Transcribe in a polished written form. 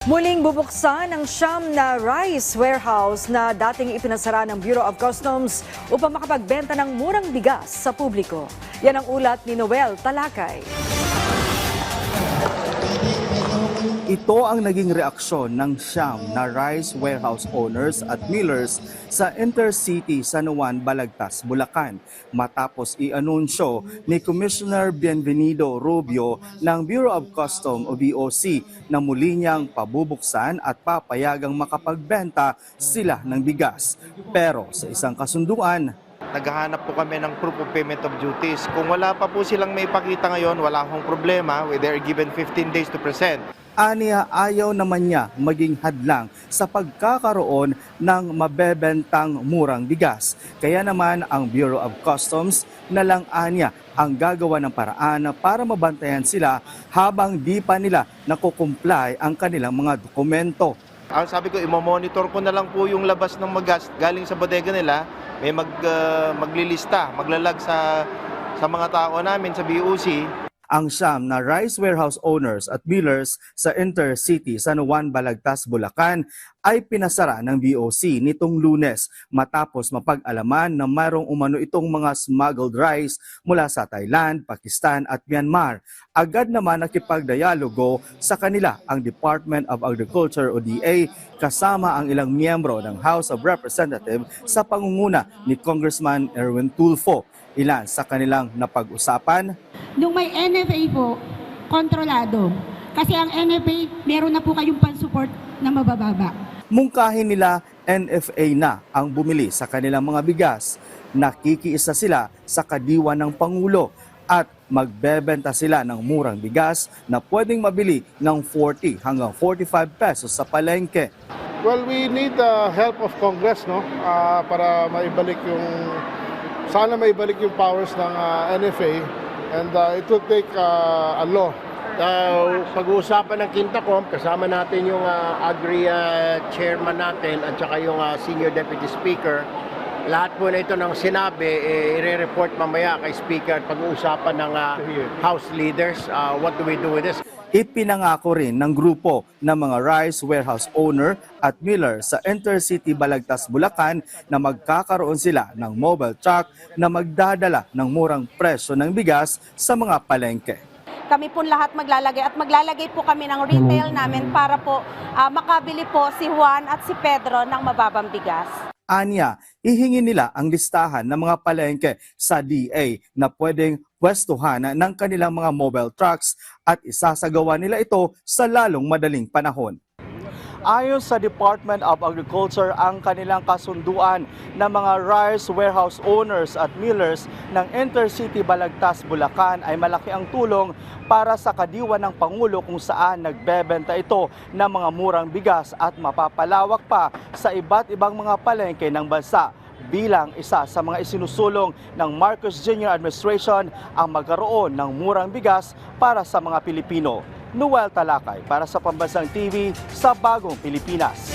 Muling bubuksan ang siyam na rice warehouse na dating ipinasara ng Bureau of Customs upang makapagbenta ng murang bigas sa publiko. Yan ang ulat ni Noel Talakay. Ito ang naging reaksyon ng siyam na rice warehouse owners at millers sa Intercity San Juan, Balagtas, Bulacan matapos i-anunsyo ni Commissioner Bienvenido Rubio ng Bureau of Customs o BOC na muli niyang pabubuksan at papayagang makapagbenta sila ng bigas. Pero sa isang kasunduan, naghahanap po kami ng proof of payment of duties. Kung wala pa po silang may pakita ngayon, wala akong problema. They are given 15 days to present. aniya ayaw naman niya maging hadlang sa pagkakaroon ng mabebentang murang bigas. Kaya naman ang Bureau of Customs na lang aniya ang gagawa ng paraan para mabantayan sila habang di pa nila nakukumply ang kanilang mga dokumento. Ang sabi ko, imo-monitor ko na lang po yung labas ng magas galing sa bodega nila. May maglilista, maglalag sa mga tao namin sa BOC. Ang siyam na rice warehouse owners at millers sa Intercity San Juan, Balagtas, Bulacan ay pinasara ng BOC nitong Lunes matapos mapag-alaman na mayroong umano itong mga smuggled rice mula sa Thailand, Pakistan at Myanmar. Agad naman nakipagdialogo sa kanila ang Department of Agriculture o DA kasama ang ilang miyembro ng House of Representatives sa pangunguna ni Congressman Erwin Tulfo. Ilan sa kanilang napag-usapan? Nung may NFA po, kontrolado. Kasi ang NFA, meron na po kayong pan-support na mabababa. Mungkahin nila NFA na ang bumili sa kanilang mga bigas. Nakikiisa sila sa kadiwa ng Pangulo at magbebenta sila ng murang bigas na pwedeng mabili ng 40 hanggang 45 pesos sa palengke. Well, we need the help of Congress, no? Para maibalik sana maibalik yung powers ng NFA, and it will take a law. Pag-uusapan ng Quintacom, kasama natin yung Agri Chairman natin at saka yung Senior Deputy Speaker. Lahat po na ito ng sinabi, i-report mamaya kay Speaker at pag-uusapan ng House leaders. What do we do with this? Ipinangako rin ng grupo ng mga rice warehouse owner at miller sa Intercity Balagtas, Bulacan na magkakaroon sila ng mobile truck na magdadala ng murang presyo ng bigas sa mga palengke. Kami po lahat maglalagay at maglalagay po kami ng retail namin para po makabili po si Juan at si Pedro ng mababang bigas. Anya, ihingi nila ang listahan ng mga palengke sa DA na pwedeng pwestuhan ng kanilang mga mobile trucks at isasagawa nila ito sa lalong madaling panahon. Ayon sa Department of Agriculture, ang kanilang kasunduan ng mga rice warehouse owners at millers ng Intercity Balagtas, Bulacan ay malaki ang tulong para sa kadiwa ng Pangulo kung saan nagbebenta ito ng mga murang bigas at mapapalawak pa sa iba't ibang mga palengke ng bansa. Bilang isa sa mga isinusulong ng Marcos Jr. Administration ang magkaroon ng murang bigas para sa mga Pilipino. Noel Talakay para sa Pambansang TV sa Bagong Pilipinas.